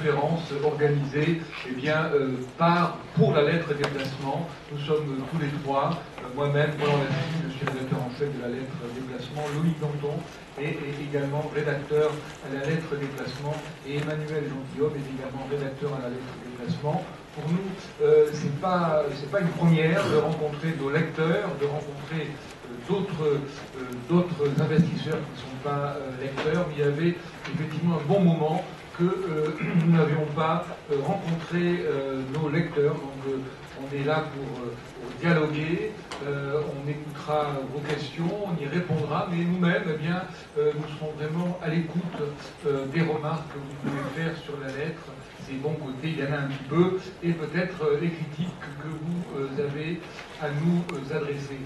conférence organisée pour la lettre déplacement. Nous sommes tous les trois, moi-même, Roland Lafille, je suis rédacteur en chef de la lettre déplacement, Loïc Danton est également rédacteur à la lettre déplacement, et Emmanuel Gentilhomme est également rédacteur à la lettre déplacement. Pour nous, c'est pas une première de rencontrer nos lecteurs, de rencontrer d'autres investisseurs qui ne sont pas lecteurs. Il y avait effectivement un bon moment que nous n'avions pas rencontré nos lecteurs. Donc on est là pour dialoguer, on écoutera vos questions, on y répondra, mais nous-mêmes, eh bien, nous serons vraiment à l'écoute des remarques que vous pouvez faire sur la lettre. Ses bons côtés, il y en a un petit peu, et peut-être les critiques que vous avez à nous adresser.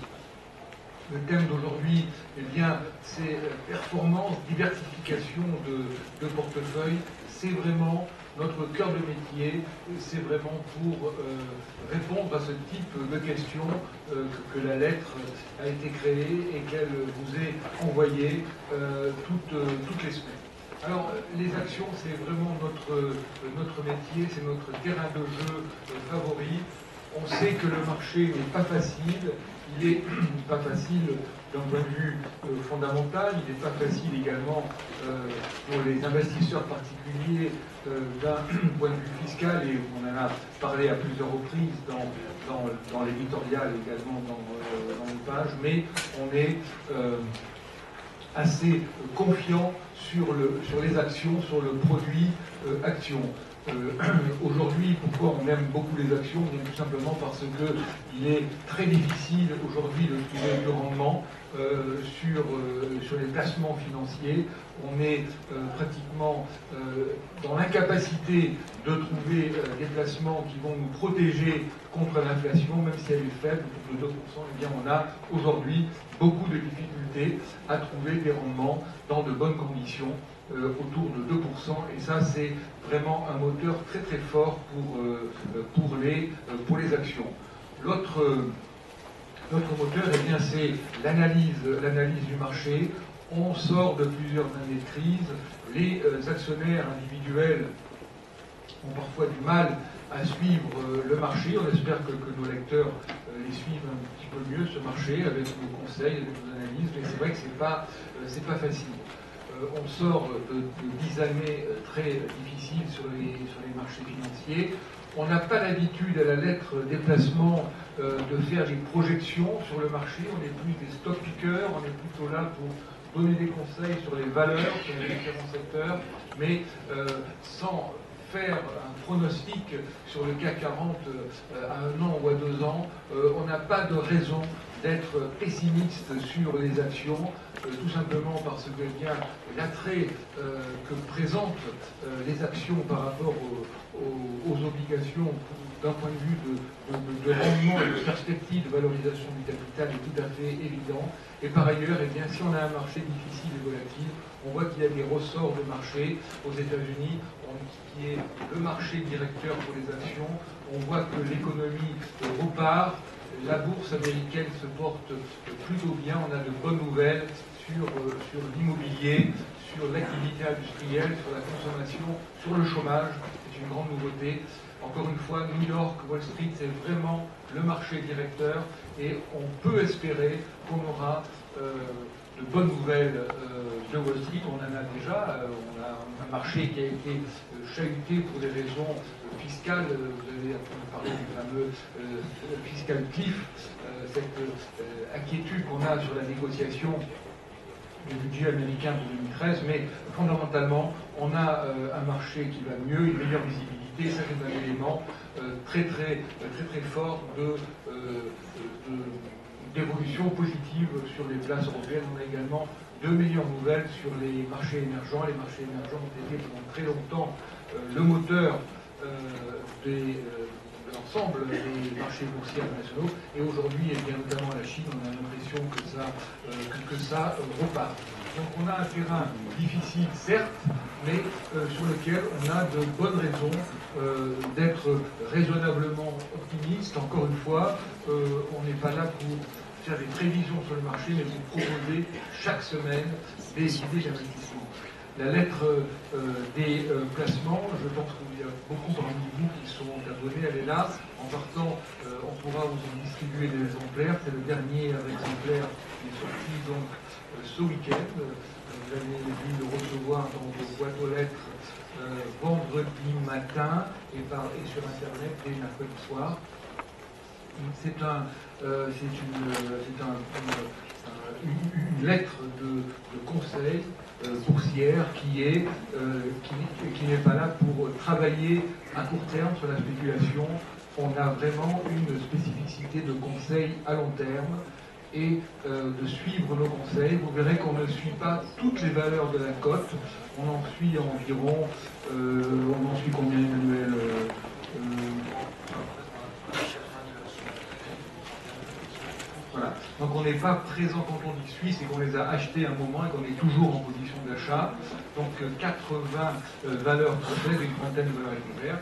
Le thème d'aujourd'hui, eh bien, c'est performance, diversification de portefeuille. C'est vraiment notre cœur de métier. C'est vraiment pour répondre à ce type de questions que la lettre a été créée et qu'elle vous est envoyée toutes les semaines. Alors, les actions, c'est vraiment notre métier, c'est notre terrain de jeu favori. On sait que le marché n'est pas facile. Il n'est pas facile d'un point de vue fondamental, il n'est pas facile également pour les investisseurs particuliers d'un point de vue fiscal, et on en a parlé à plusieurs reprises dans l'éditorial, également dans une page, mais on est assez confiant sur les actions, sur le produit action. Aujourd'hui, pourquoi on aime beaucoup les actions? Bien tout simplement parce qu'il est très difficile aujourd'hui de trouver du rendement sur les placements financiers. On est pratiquement dans l'incapacité de trouver des placements qui vont nous protéger contre l'inflation, même si elle est faible, de 2%. Eh bien, on a aujourd'hui beaucoup de difficultés à trouver des rendements dans de bonnes conditions. Autour de 2%, et ça c'est vraiment un moteur très très fort pour les actions. L'autre moteur, eh bien, c'est l'analyse du marché. On sort de plusieurs années de crise. Les actionnaires individuels ont parfois du mal à suivre le marché. On espère que nos lecteurs les suivent un petit peu mieux, ce marché, avec nos conseils, avec nos analyses, mais c'est vrai que c'est pas facile. On sort de 10 années très difficiles sur les marchés financiers. On n'a pas l'habitude à la lettre déplacement de faire des projections sur le marché. On est plus des stock pickers, on est plutôt là pour donner des conseils sur les valeurs, sur les différents secteurs, mais sans faire un pronostic sur le CAC 40 à 1 an ou à 2 ans. On n'a pas de raison d'être pessimiste sur les actions, tout simplement parce que bien l'attrait que présentent les actions par rapport aux obligations d'un point de vue de rendement et de perspective de valorisation du capital est tout à fait évident. Et par ailleurs, eh bien, si on a un marché difficile et volatile, on voit qu'il y a des ressorts de marché aux États-Unis, qui est le marché directeur pour les actions. On voit que l'économie repart. La bourse américaine se porte plutôt bien. On a de bonnes nouvelles sur l'immobilier, sur l'activité industrielle, sur la consommation, sur le chômage. C'est une grande nouveauté. Encore une fois, New York, Wall Street, c'est vraiment le marché directeur et on peut espérer qu'on aura de bonnes nouvelles de Wall Street. On en a déjà. On a un marché qui a été chahuté pour des raisons fiscales. Vous avez parlé du fameux fiscal cliff, cette inquiétude qu'on a sur la négociation du budget américain pour 2013, mais fondamentalement, on a un marché qui va mieux, une meilleure visibilité. Ça, c'est un élément très fort d'évolution positive sur les places européennes. On a également de meilleures nouvelles sur les marchés émergents. Les marchés émergents ont été pendant très longtemps le moteur de l'ensemble des marchés boursiers internationaux, et aujourd'hui, et bien notamment la Chine, on a l'impression que ça repart. Donc on a un terrain difficile, certes, mais sur lequel on a de bonnes raisons d'être raisonnablement optimiste. Encore une fois, on n'est pas là pour faire des prévisions sur le marché, mais pour proposer chaque semaine des idées d'investissement. la lettre des placements. Je pense qu'il y a beaucoup parmi vous qui sont abonnés, elle est là. En partant, on pourra vous en distribuer des exemplaires. C'est le dernier exemplaire qui est sorti donc ce week-end. Vous avez dû le recevoir dans vos boîtes aux lettres vendredi matin et sur Internet dès mercredi soir. C'est une lettre de conseil boursière qui n'est pas là pour travailler à court terme sur la spéculation. On a vraiment une spécificité de conseil à long terme et de suivre nos conseils. Vous verrez qu'on ne suit pas toutes les valeurs de la cote. On en suit environ, on en suit combien, Emmanuel Voilà. Donc on n'est pas présent quand on dit suit, c'est qu'on les a achetés à un moment et qu'on est toujours en position d'achat. Donc 80 valeurs françaises et une trentaine de valeurs étrangères.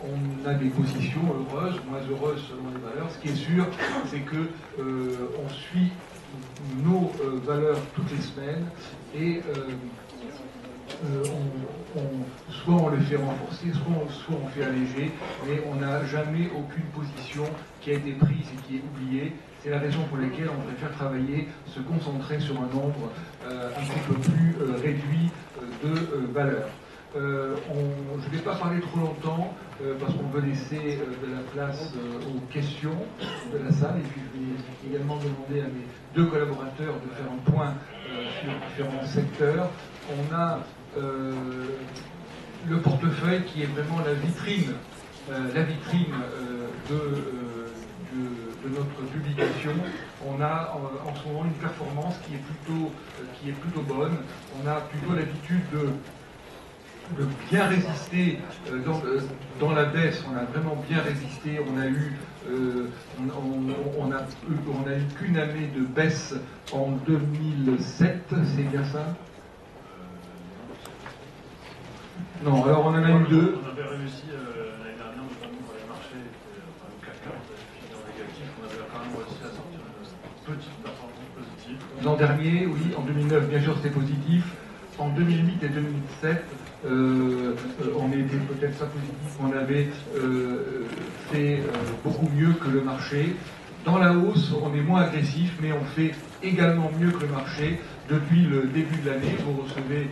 On a des positions heureuses, moins heureuses selon les valeurs. Ce qui est sûr, c'est que on suit nos valeurs toutes les semaines et soit on les fait renforcer, soit on fait alléger, mais on n'a jamais aucune position qui a été prise et qui est oubliée. C'est la raison pour laquelle on préfère travailler, se concentrer sur un nombre un petit peu plus réduit de valeurs. Je ne vais pas parler trop longtemps parce qu'on veut laisser de la place aux questions de la salle, et puis je vais également demander à mes deux collaborateurs de faire un point sur différents secteurs. On a le portefeuille qui est vraiment la vitrine de notre publication. On a en ce moment une performance qui est plutôt bonne. On a plutôt l'habitude de bien résister dans la baisse. On a vraiment bien résisté. On a eu qu'une année de baisse en 2007, c'est bien ça? Non, alors on en a eu deux. On avait réussi l'année dernière, notamment pour les marchés, le CAC 40 avait fini en négatif, on avait quand même réussi à sortir une petite performance positive. L'an dernier, oui, en 2009, bien sûr, c'était positif. En 2008 et 2007, on était peut-être pas positif, on avait fait beaucoup mieux que le marché. Dans la hausse, on est moins agressif, mais on fait également mieux que le marché. Depuis le début de l'année, vous recevez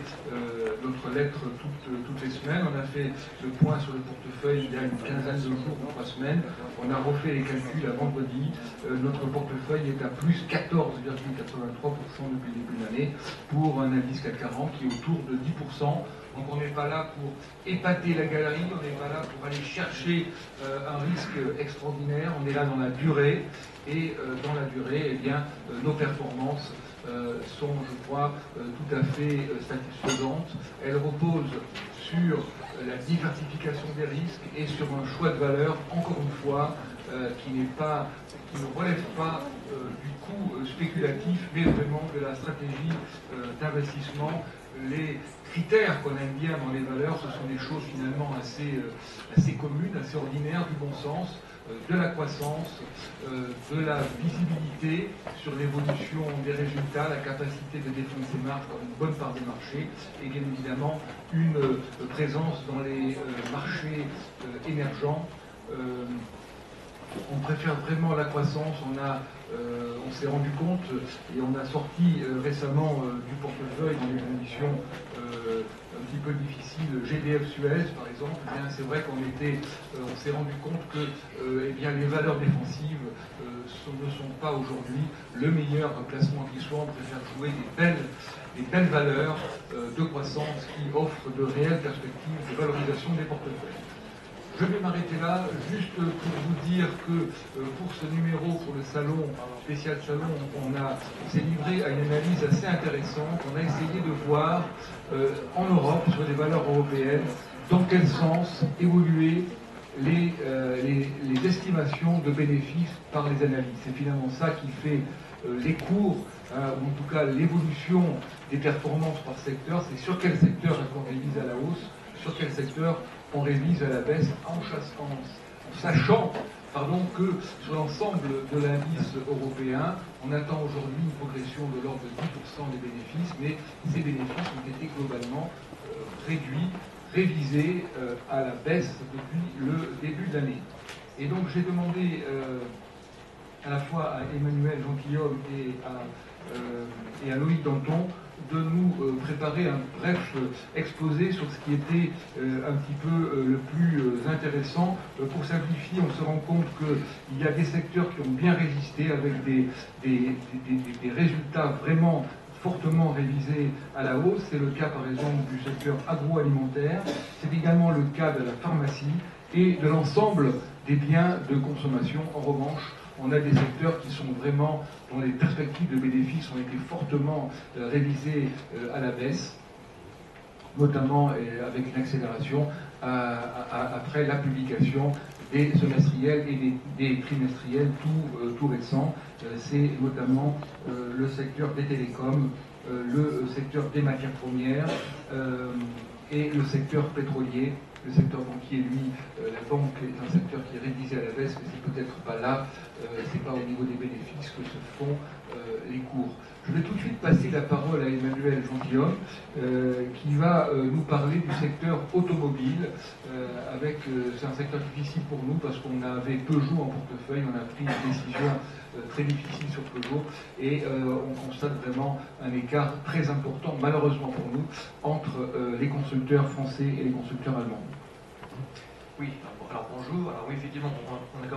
notre lettre toutes les semaines. On a fait le point sur le portefeuille il y a une quinzaine de jours, 3 semaines. On a refait les calculs à vendredi. Notre portefeuille est à plus 14,83% depuis le début de l'année pour un indice CAC 40 qui est autour de 10%. Donc on n'est pas là pour épater la galerie, on n'est pas là pour aller chercher un risque extraordinaire. On est là dans la durée et dans la durée, eh bien, nos performances sont, je crois, tout à fait satisfaisantes. Elles reposent sur la diversification des risques et sur un choix de valeur, encore une fois, qui ne relève pas du coût spéculatif, mais vraiment de la stratégie d'investissement. Les critères qu'on aime bien dans les valeurs, ce sont des choses finalement assez communes, assez ordinaires, du bon sens, de la croissance, de la visibilité sur l'évolution des résultats, la capacité de défendre ses marges comme une bonne part des marchés, et bien évidemment une présence dans les marchés émergents. On préfère vraiment la croissance. On s'est rendu compte et on a sorti récemment du portefeuille dans des conditions un petit peu difficiles, GDF Suez par exemple. C'est vrai qu'on s'est rendu compte que les valeurs défensives ne sont pas aujourd'hui le meilleur placement qui soit. On préfère jouer des belles valeurs de croissance qui offrent de réelles perspectives de valorisation des portefeuilles. Je vais m'arrêter là, juste pour vous dire que pour ce numéro, pour le salon, spécial salon, on s'est livré à une analyse assez intéressante. On a essayé de voir en Europe, sur les valeurs européennes, dans quel sens évoluer les estimations de bénéfices par les analyses. C'est finalement ça qui fait les cours, ou en tout cas l'évolution des performances par secteur. C'est sur quel secteur est-ce qu'on révise à la hausse, sur quel secteur on révise à la baisse, en sachant que sur l'ensemble de l'indice européen, On attend aujourd'hui une progression de l'ordre de 10% des bénéfices, mais ces bénéfices ont été globalement réduits, révisés à la baisse depuis le début de l'année. Et donc j'ai demandé à la fois à Emmanuel Gentilhomme et à Loïc Danton de nous préparer un bref exposé sur ce qui était un petit peu le plus intéressant. Pour simplifier, on se rend compte qu'il y a des secteurs qui ont bien résisté avec des résultats vraiment fortement révisés à la hausse. C'est le cas par exemple du secteur agroalimentaire, c'est également le cas de la pharmacie et de l'ensemble des biens de consommation. En revanche, on a des secteurs qui sont vraiment, dont les perspectives de bénéfices ont été fortement révisées à la baisse, notamment avec une accélération après la publication des semestriels et des trimestriels tout récents. C'est notamment le secteur des télécoms, le secteur des matières premières et le secteur pétrolier. Le secteur banquier, lui, la banque est un secteur qui est révisé à la baisse, mais c'est peut-être pas là, c'est pas au niveau des bénéfices que se font les cours. Je vais tout de suite passer la parole à Emmanuel Gentilhomme, qui va nous parler du secteur automobile. C'est un secteur difficile pour nous parce qu'on avait Peugeot en portefeuille, on a pris une décision très difficile sur Peugeot et on constate vraiment un écart très important, malheureusement pour nous, entre les constructeurs français et les constructeurs allemands. Oui, alors bonjour. Alors oui, effectivement, on a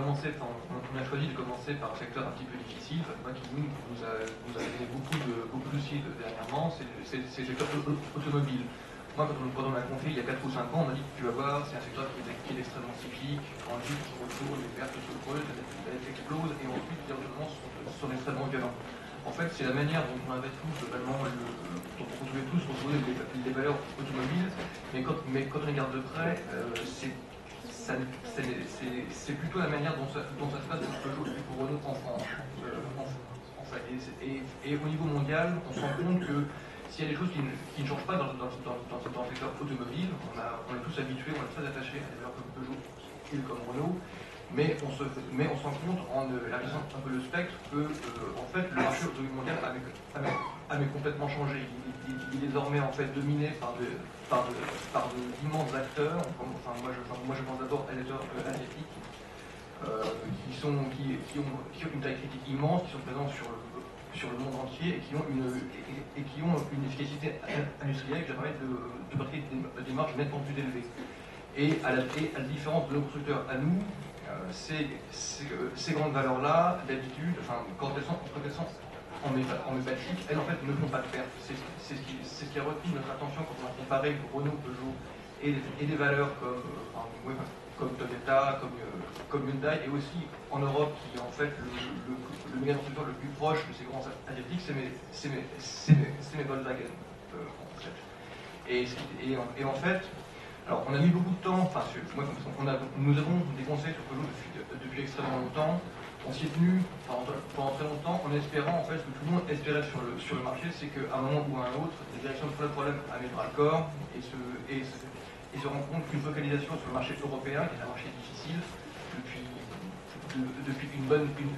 choisi de commencer par un secteur un petit peu difficile, qui nous a donné beaucoup de soucis dernièrement, c'est le secteur automobile. Moi, quand on m'a confié il y a 4 ou 5 ans, on m'a dit que tu vas voir, c'est un secteur qui est extrêmement cyclique, quand le vide retourne, les pertes se creusent, la dette explose, et ensuite les retournements sont extrêmement violents. En fait, c'est la manière dont on avait tous, globalement, dont on pouvait tous retrouver les valeurs automobiles, mais quand on regarde de près, c'est plutôt la manière dont ça se passe pour Peugeot et pour Renault en France. Et au niveau mondial, on se rend compte que s'il y a des choses qui ne changent pas dans le secteur automobile, on est tous habitués, on est très attachés à des valeurs comme Peugeot et comme Renault, mais on se rend compte en élargissant un peu le spectre que en fait, le marché automobile mondial avait complètement changé. Il est désormais en fait dominé par d'immenses acteurs. Moi je pense d'abord à des acteurs asiatiques qui ont une taille critique immense, qui sont présents sur le monde entier et qui ont une efficacité industrielle qui leur permet de pratiquer des marges nettement plus élevées. Et à la différence de nos constructeurs à nous, ces grandes valeurs-là, d'habitude, quand elles sont en métallique, elles en fait ne font pas de perte. C'est ce qui a retenu notre attention quand on a comparé Renault, Peugeot et des valeurs comme Toyota, comme Hyundai, et aussi en Europe, qui est en fait le méga constructeur le plus proche de ces grands asiatiques, c'est mes Volkswagen en fait. Et en fait, alors on a mis beaucoup de temps, nous avons des conseils sur Peugeot depuis extrêmement longtemps. On s'y est tenu pendant très longtemps en espérant, en fait, ce que tout le monde espérait sur le marché, c'est qu'à un moment ou à un autre, les directions de problème avaient bras le corps et se rend compte qu'une focalisation sur le marché européen, qui est un marché difficile depuis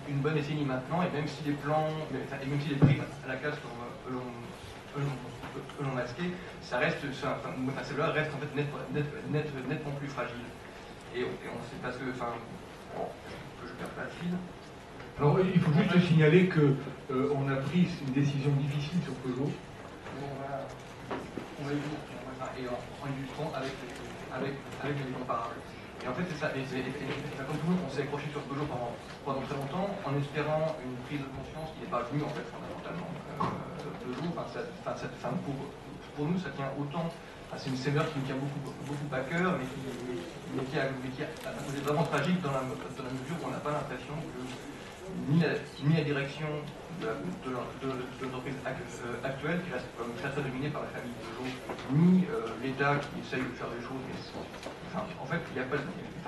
une bonne décennie maintenant, et même si les plans, et même si les prix à la casse l'ont masqué, ces valeurs restent en fait nettement plus fragiles. Et on sait parce que, que je perds pas le fil. Alors il faut juste signaler qu'on a pris une décision difficile sur Peugeot. On va y venir, et en illustrant avec les comparables. Et en fait, c'est ça. Et comme tout le monde, on s'est accroché sur Peugeot pendant très longtemps, en espérant une prise de conscience qui n'est pas venue, en fait, fondamentalement. Peugeot, pour nous, ça tient autant. C'est une sévère qui nous tient beaucoup à cœur, mais qui est vraiment tragique dans la mesure où on n'a pas l'impression que ni la direction de l'entreprise actuelle, qui reste comme très dominée par la famille Peugeot, ni l'État qui essaye de faire des choses. Mais en fait, il y a pas,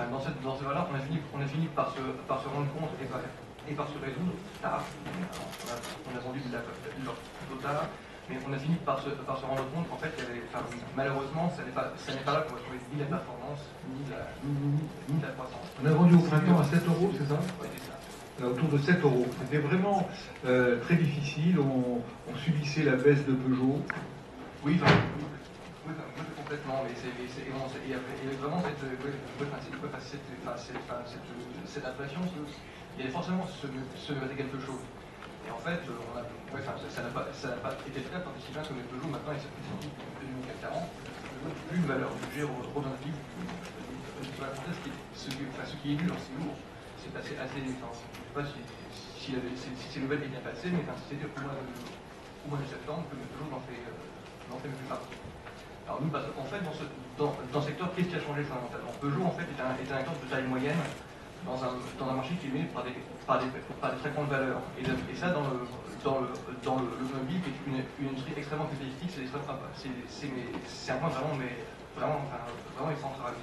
dans ces valeurs, on a fini par se rendre compte et par se résoudre tard. On a vendu de plutôt tard. Mais on a fini par se rendre compte qu'en fait, malheureusement, ça n'est pas là qu'on va trouver ni la performance, ni la croissance. On a vendu au printemps à 7 €, c'est ça? Oui, c'est ça. autour de 7 euros. C'était vraiment très difficile, on subissait la baisse de Peugeot. Oui, complètement, mais vraiment cette inflation, il y a forcément se mettre quelque chose. Et en fait, ça n'a pas été le cas, tant aussi bien que les Peugeot maintenant, ils s'appuient du CAC 40, plus une valeur budget représentative. Ce qui est nul, c'est lourd. C'est assez je ne sais pas si ces nouvelles est bien passées, mais c'était au mois de septembre que les Peugeot n'en fait plus partie. Alors nous, en fait, dans le secteur, qu'est-ce qui a changé fondamentalement? Peugeot, en fait, est un acteur de taille moyenne dans un marché qui est mené par des très grandes valeurs. Et ça, dans l'automobile, qui est une industrie extrêmement compétitive, c'est un point vraiment essentiel.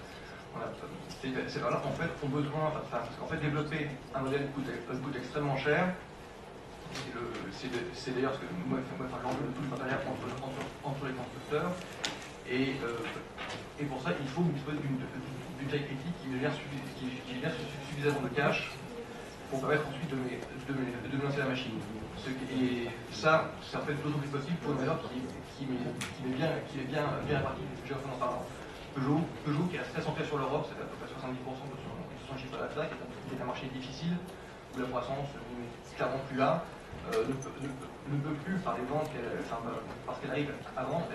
Ces valeurs, en fait, ont besoin, parce qu'en fait, développer un modèle coûte extrêmement cher. C'est d'ailleurs ce que l'enjeu de tout le partenariat entre les constructeurs. Et pour ça, il faut disposer d'une taille critique qui génère suffisamment de cash pour permettre ensuite de lancer la machine. Et ça, c'est en fait d'autant plus possible pour une valeur qui est bien répartie géographiquement parlant. Peugeot, qui reste très centré sur l'Europe, c'est à peu près 70% de son chiffre d'affaires, qui est un marché difficile, où la croissance n'est clairement plus là, ne peut plus, par les ventes, parce qu'elle arrive à vendre,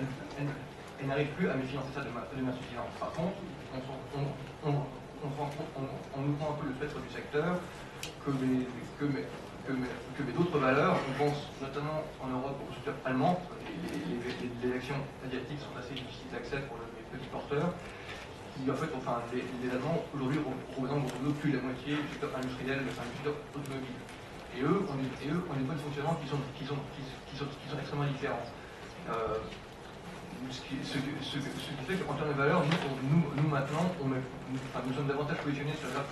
elle n'arrive plus à financer ça de manière suffisante. Par contre, on ouvrant un peu le spectre du secteur, que d'autres valeurs, on pense notamment en Europe au secteur allemand, les actions asiatiques sont assez difficiles d'accès pour les petits porteurs, qui en fait, les Allemands aujourd'hui représentent plus la moitié du secteur industriel, du secteur automobile. Et eux ont des modes de fonctionnement qui sont extrêmement différents. Ce qui fait qu'en termes de valeur, nous maintenant, nous sommes davantage positionnés sur la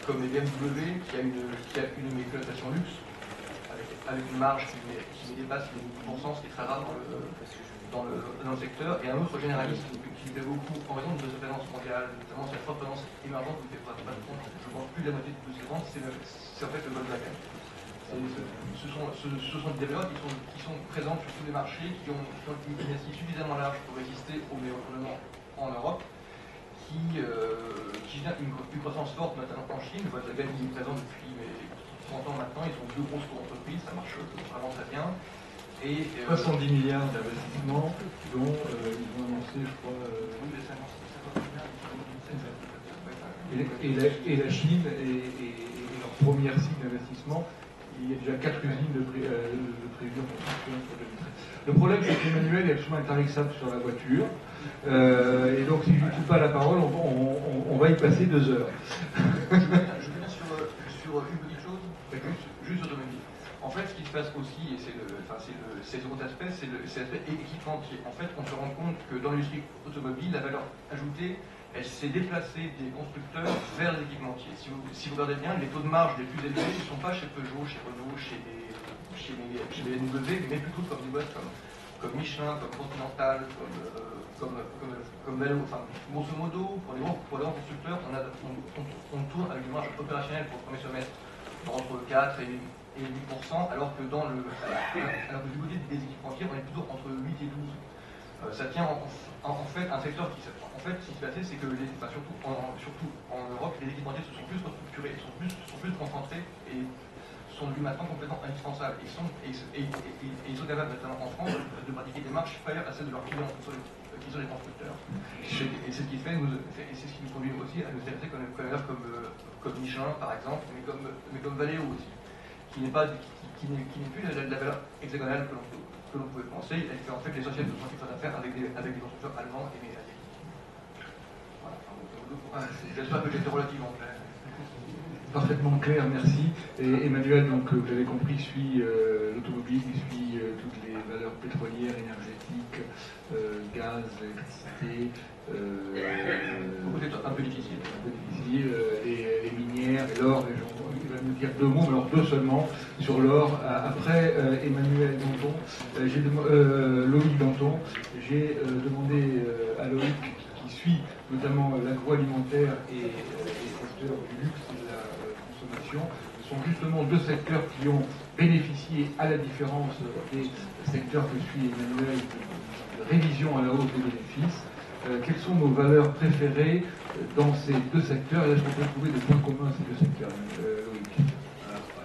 comme les BMW, qui a une mécotation luxe, avec une marge qui dépasse les 10%, ce qui est très rare dans le secteur, et un autre généraliste qui fait beaucoup en raison de sa présence mondiale, notamment cette forte présence émergente qui fait pas de compte, je pense plus de la moitié de ses ventes, c'est en fait le Volkswagen. Ce sont des valeurs qui sont présentes sur tous les marchés, qui ont une dynastie suffisamment large pour résister au meilleur retournement en Europe, qui génèrent une croissance forte, notamment en Chine. Volkswagen est présent depuis 30 ans maintenant, ils sont deux grosses entreprises, ça marche vraiment très bien. Et 70 milliards d'investissements, dont ils ont annoncé, je crois, et la Chine et leur première cycle d'investissement. Il y a déjà 4 usines de prévues en construction pour 2013. Le problème, c'est qu'Emmanuel est absolument intarissable sur la voiture. Et donc, si je ne coupe pas la parole, on va y passer 2 heures. Je viens sur une petite chose, juste automobile. En fait, ce qui se passe aussi, et c'est le second aspect, c'est l'aspect équipementier. En fait, on se rend compte que dans l'industrie automobile, la valeur ajoutée, elle s'est déplacée des constructeurs vers les équipementiers. Si vous regardez bien, les taux de marge les plus élevés ne sont pas chez Peugeot, chez Renault, chez BMW, mais plutôt comme des boîtes comme Michelin, comme Continental, comme Valeo. Enfin, grosso modo, pour les grands constructeurs, on tourne avec une marge opérationnelle pour le premier semestre entre 4 et 8%, alors que du côté des équipementiers, on est plutôt entre 8 et 12. Ça tient en fait un secteur qui, en fait, ce qui se passait, c'est que surtout en Europe, les équipementiers se sont plus restructurés, sont plus concentrés et sont devenus maintenant complètement indispensables. Ils sont capables, notamment en France, de pratiquer des marges supérieures à celles de leurs clients, qui sont les constructeurs. Et c'est ce qui fait, et c'est ce qui nous conduit aussi à nous intéresser comme Michelin, par exemple, mais comme Valeo aussi, qui n'est plus la valeur hexagonale que l'on pouvait penser. Elle fait en fait l'essentiel de son chiffre d'affaires avec des constructeurs allemands et asiatiques. Voilà. J'espère que j'étais relativement clair. Parfaitement clair, merci. Et Emmanuel, donc, vous l'avez compris, suit l'automobile, il suit toutes les valeurs pétrolières, énergétiques, gaz, électricité. Un peu difficile. Les minières, et l'or, il va nous dire 2 mots, mais alors 2 seulement sur l'or. Après Emmanuel Danton, Loïc Danton, j'ai demandé à Loïc, qui suit notamment l'agroalimentaire et les secteurs du luxe et de la consommation, sont justement deux secteurs qui ont bénéficié, à la différence des secteurs que suit Emmanuel, de révision à la hausse des bénéfices. Quelles sont nos valeurs préférées dans ces deux secteurs, et est-ce qu'on peut trouver des points communs à ces deux secteurs, Loïc?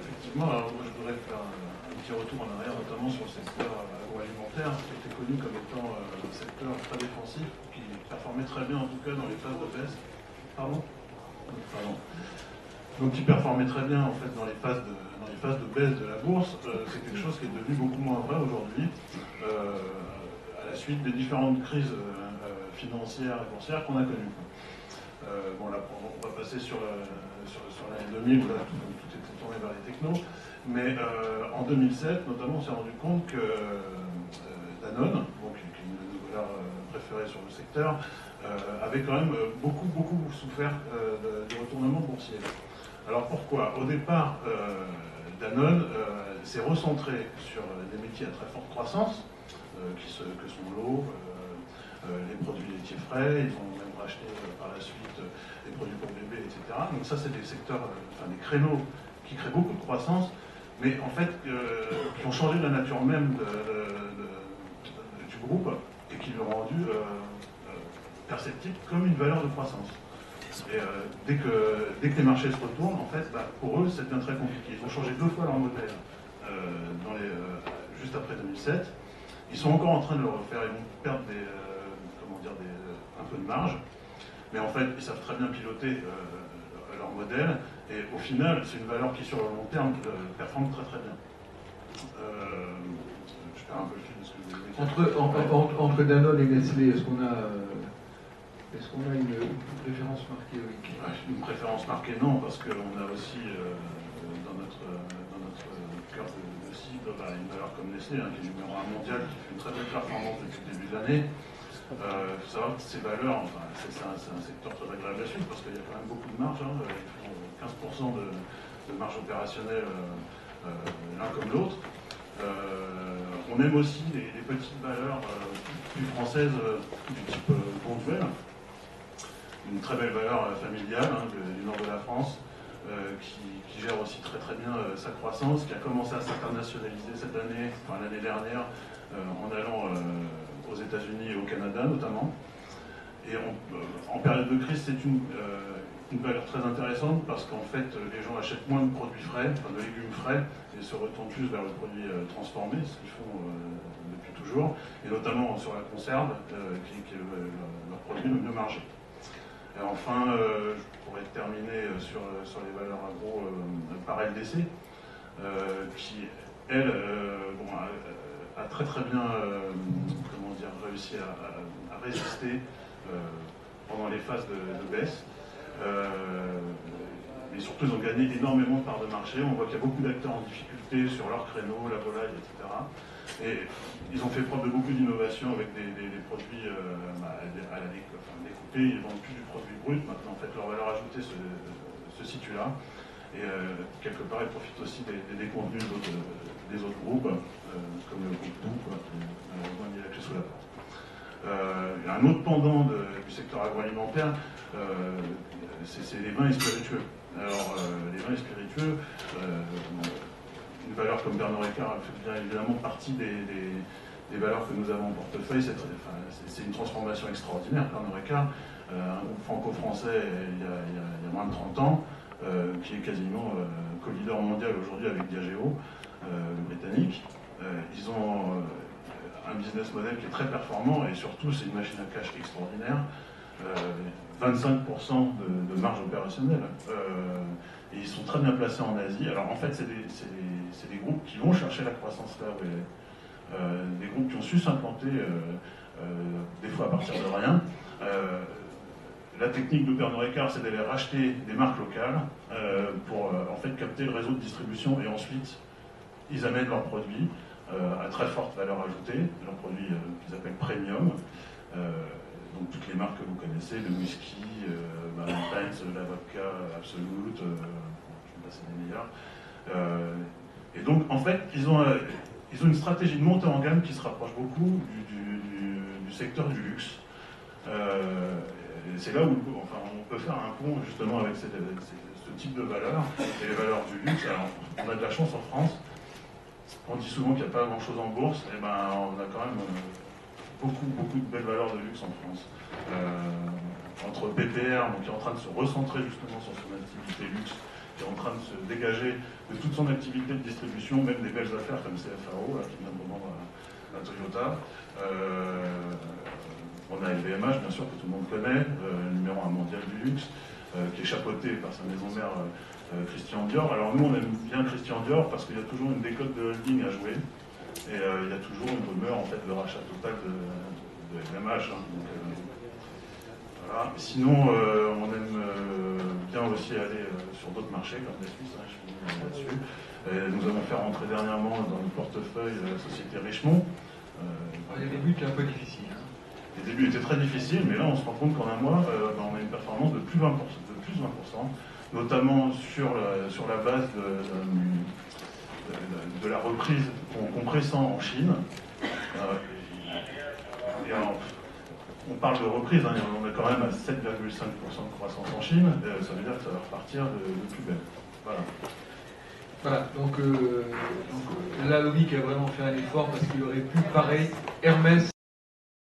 Effectivement, alors moi je voudrais faire un petit retour en arrière, notamment sur le secteur agroalimentaire, qui était connu comme étant un secteur très défensif, qui performait très bien en tout cas dans les phases de baisse. Pardon. Donc qui performait très bien en fait dans les phases de baisse de la bourse. C'est quelque chose qui est devenu beaucoup moins vrai aujourd'hui, à la suite des différentes crises financières et boursières qu'on a connues. Bon là, on va passer sur l'année 2000, où là tout était tourné vers les technos, mais en 2007, notamment, on s'est rendu compte que Danone, donc, qui est une de nos valeurs préférées sur le secteur, avait quand même beaucoup souffert du retournement boursier. Alors pourquoi? Au départ, Danone s'est recentré sur des métiers à très forte croissance, que sont l'eau, les produits laitiers frais. Ils ont même racheté par la suite des produits pour bébés, etc. Donc ça, c'est des secteurs, des créneaux qui créent beaucoup de croissance, mais en fait, qui ont changé la nature même du groupe et qui l'ont rendu perceptible comme une valeur de croissance. Et dès que les marchés se retournent, en fait, pour eux, ça devient très compliqué. Ils ont changé 2 fois leur modèle juste après 2007. Ils sont encore en train de le refaire. Ils vont perdre un peu de marge. Mais en fait, ils savent très bien piloter leur modèle. Et au final, c'est une valeur qui, sur le long terme, performe très bien. Je perds un peu le fil de ce que vous voulez dire. Entre Danone et Nestlé, est-ce qu'on a une préférence marquée? Une préférence marquée, non, parce qu'on a aussi dans notre cœur de cible une valeur comme Nestlé, qui est numéro 1 mondial, qui fait une très belle performance depuis le début de l'année. Il faut savoir que ces valeurs, c'est un secteur très agréable à suivre, parce qu'il y a quand même beaucoup de marge. Ils font 15% de marge opérationnelle l'un comme l'autre. On aime aussi les petites valeurs plus françaises du type Bonduelle, une très belle valeur familiale du nord de la France, qui gère aussi très bien sa croissance, qui a commencé à s'internationaliser cette année, l'année dernière, en allant aux États-Unis et au Canada notamment. Et en période de crise, c'est une valeur très intéressante parce qu'en fait, les gens achètent moins de produits frais, de légumes frais, et se retournent plus vers le produit transformé, ce qu'ils font depuis toujours, et notamment sur la conserve, qui est leur produit le mieux margé. Et enfin, je pourrais terminer sur les valeurs agro par LDC, qui, elle, a très bien réussi à résister pendant les phases de baisse. Mais surtout, ils ont gagné énormément de parts de marché. On voit qu'il y a beaucoup d'acteurs en difficulté sur leur créneau, la volaille, etc. Et ils ont fait preuve de beaucoup d'innovation avec des produits à la découpée. Ils ne vendent plus du produit brut. Maintenant, en fait, leur valeur ajoutée se situe là. Et quelque part, ils profitent aussi des contenus des autres groupes, comme le groupe Doux, malheureusement, il y a la clé sous la porte. Il y a un autre pendant du secteur agroalimentaire, c'est les vins et spiritueux. Alors, les vins et spiritueux, une valeur comme Pernod Ricard fait bien évidemment partie des valeurs que nous avons en portefeuille. C'est une transformation extraordinaire. Pernod Ricard, un groupe franco-français il y a moins de 30 ans, qui est quasiment co-leader mondial aujourd'hui avec Diageo, le britannique. Ils ont un business model qui est très performant et surtout c'est une machine à cash extraordinaire. 25% de marge opérationnelle. Et ils sont très bien placés en Asie. Alors en fait, c'est des groupes qui vont chercher la croissance là, des groupes qui ont su s'implanter des fois à partir de rien. La technique de Pernod Ricard, c'est d'aller racheter des marques locales pour en fait capter le réseau de distribution et ensuite ils amènent leurs produits à très forte valeur ajoutée, leurs produits qu'ils appellent premium. Donc toutes les marques que vous connaissez, le whisky, Valentine's, la vodka, Absolut, je vais passer les meilleurs. Et donc en fait, ils ont une stratégie de montée en gamme qui se rapproche beaucoup du secteur du luxe. C'est là où on peut faire un pont justement avec ce type de valeurs, et les valeurs du luxe. Alors, on a de la chance en France, on dit souvent qu'il n'y a pas grand-chose en bourse, et ben on a quand même beaucoup de belles valeurs de luxe en France. Entre PPR, donc qui est en train de se recentrer justement sur son activité luxe, qui est en train de se dégager de toute son activité de distribution, même des belles affaires comme CFAO, là, qui vient de revendre à Toyota. On a LVMH, bien sûr, que tout le monde connaît, numéro 1 mondial du luxe, qui est chapeauté par sa maison mère Christian Dior. Alors nous, on aime bien Christian Dior parce qu'il y a toujours une décote de holding à jouer, et il y a toujours une rumeur en fait, de rachat total de LVMH. Hein, donc, voilà. Sinon, on aime bien aussi aller sur d'autres marchés, comme la Suisse, hein, je finis là-dessus. Nous avons fait rentrer dernièrement dans le portefeuille la société Richemont. Les débuts étaient un peu difficiles. Hein. Les débuts étaient très difficiles, mais là on se rend compte qu'en un mois, on a une performance de plus 20%, notamment sur la base de la reprise qu'on pressent en Chine. Et alors, on parle de reprise, hein, on est quand même à 7,5% de croissance en Chine, ça veut dire que ça va repartir de plus belle. Voilà. Voilà, donc là, Lomic a vraiment fait un effort parce qu'il aurait pu, pareil, Hermès.